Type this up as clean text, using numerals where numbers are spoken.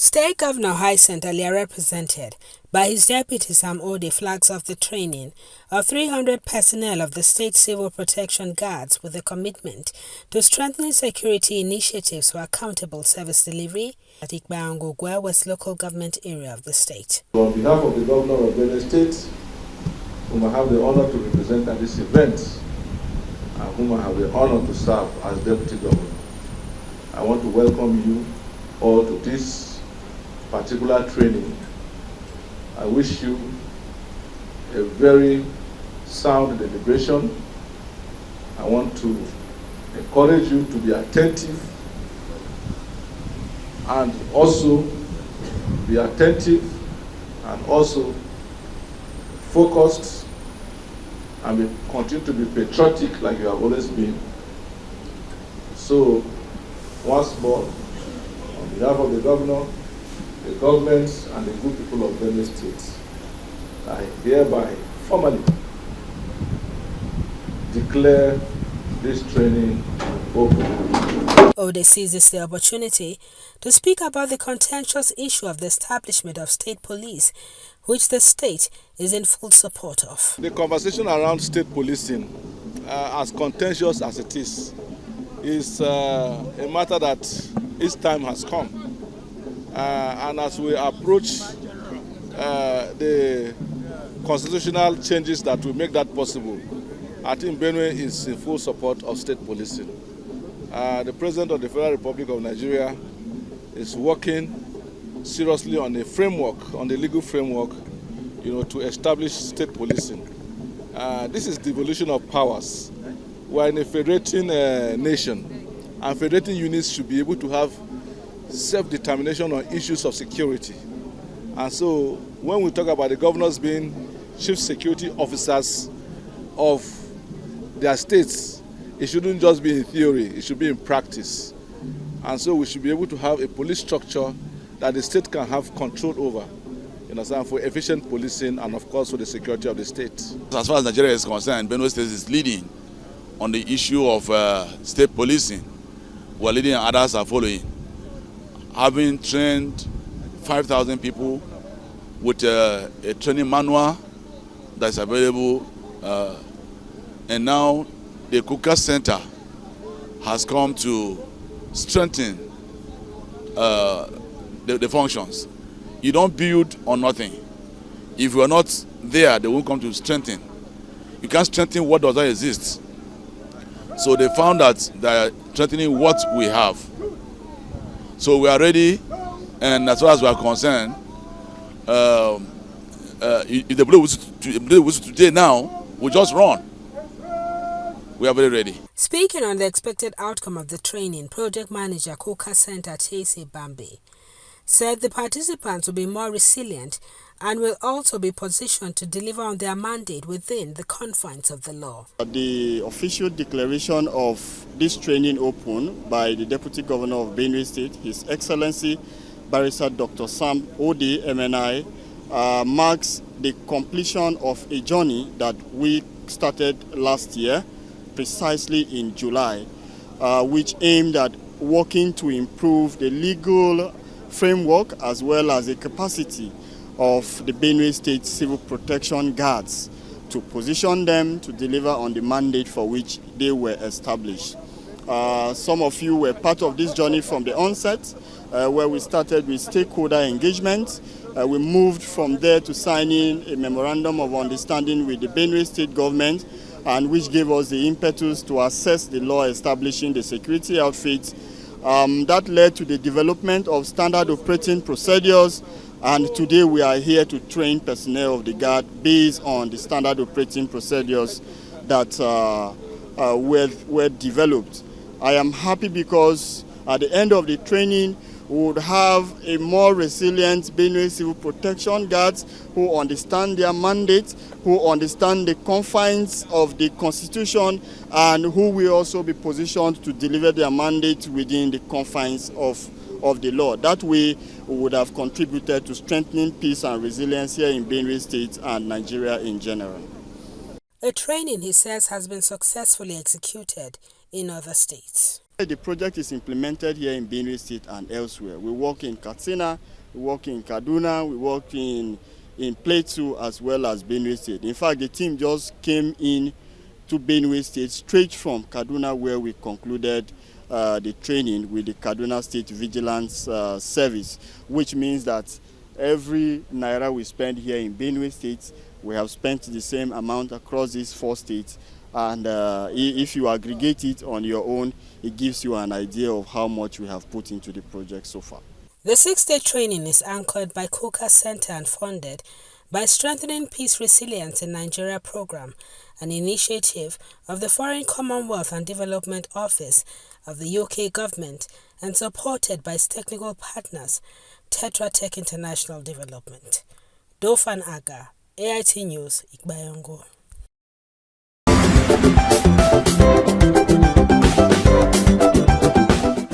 State Governor Hyacinth earlier represented by his deputy Sam Ode flags off the training of 300 personnel of the State Civil Protection Guards with a commitment to strengthening security initiatives for accountable service delivery at Ikpa West local government area of the state. On behalf of the Governor of Benue State, whom I have the honor to represent at this event, and whom I have the honor to serve as Deputy Governor, I want to welcome you all to this particular training. I wish you a very sound deliberation. I want to encourage you to be attentive and also focused and continue to be patriotic like you have always been. So, once more, on behalf of the Governor, the government, and the good people of Benue State, I hereby formally declare this training open. Ode seizes the opportunity to speak about the contentious issue of the establishment of state police, which the state is in full support of. The conversation around state policing, as contentious as it is a matter that its time has come. And as we approach the constitutional changes that will make that possible, I think Benue is in full support of state policing. The President of the Federal Republic of Nigeria is working seriously on a framework, on the legal framework, to establish state policing. This is devolution of powers. We are in a federating nation, and federating units should be able to have self-determination on issues of security. And so when we talk about the governors being chief security officers of their states, it shouldn't just be in theory, it should be in practice. And so we should be able to have a police structure that the state can have control over, for efficient policing and of course for the security of the state. As far as Nigeria is concerned, Benue State is leading on the issue of state policing. We're leading and others are following. Having trained 5,000 people with a training manual that's available, and now the Kuka Center has come to strengthen the functions. You don't build on nothing. If you are not there, they won't come to strengthen. You can't strengthen what does not exist. So they found that they are strengthening what we have. So we are ready, and as far as we are concerned, if the blow whistle today now, we just run. We are very ready. Speaking on the expected outcome of the training, Project Manager Kuka Center T.C. Bambi said the participants will be more resilient and will also be positioned to deliver on their mandate within the confines of the law. The official declaration of this training open by the Deputy Governor of Benue State, His Excellency Barrister Dr. Sam Ode, MNI, marks the completion of a journey that we started last year, precisely in July, which aimed at working to improve the legal framework as well as the capacity of the Benue State Civil Protection Guards to position them to deliver on the mandate for which they were established. Some of you were part of this journey from the onset, where we started with stakeholder engagement. We moved from there to signing a memorandum of understanding with the Benue State Govt, and which gave us the impetus to assess the law establishing the security outfit. That led to the development of standard operating procedures, and today we are here to train personnel of the Guard based on the standard operating procedures that were developed. I am happy because at the end of the training, we would have a more resilient Benue Civil Protection Guards who understand their mandate, who understand the confines of the Constitution, and who will also be positioned to deliver their mandate within the confines of the law. That way, we would have contributed to strengthening peace and resilience here in Benue State and Nigeria in general. A training, he says, has been successfully executed in other states. The project is implemented here in Benue State and elsewhere. We work in Katsina, we work in Kaduna, we work in Plateau as well as Benue State. In fact, the team just came in to Benue State straight from Kaduna, where we concluded the training with the Kaduna State Vigilance Service, which means that every naira we spend here in Benue State, we have spent the same amount across these 4 states. And if you aggregate it on your own, it gives you an idea of how much we have put into the project so far. The 6-day training is anchored by Coca Center and funded by Strengthening Peace Resilience in Nigeria program, an initiative of the Foreign Commonwealth and Development Office of the UK government and supported by its technical partners, Tetra Tech International Development. Dofan Aga, AIT News, Igbayongo.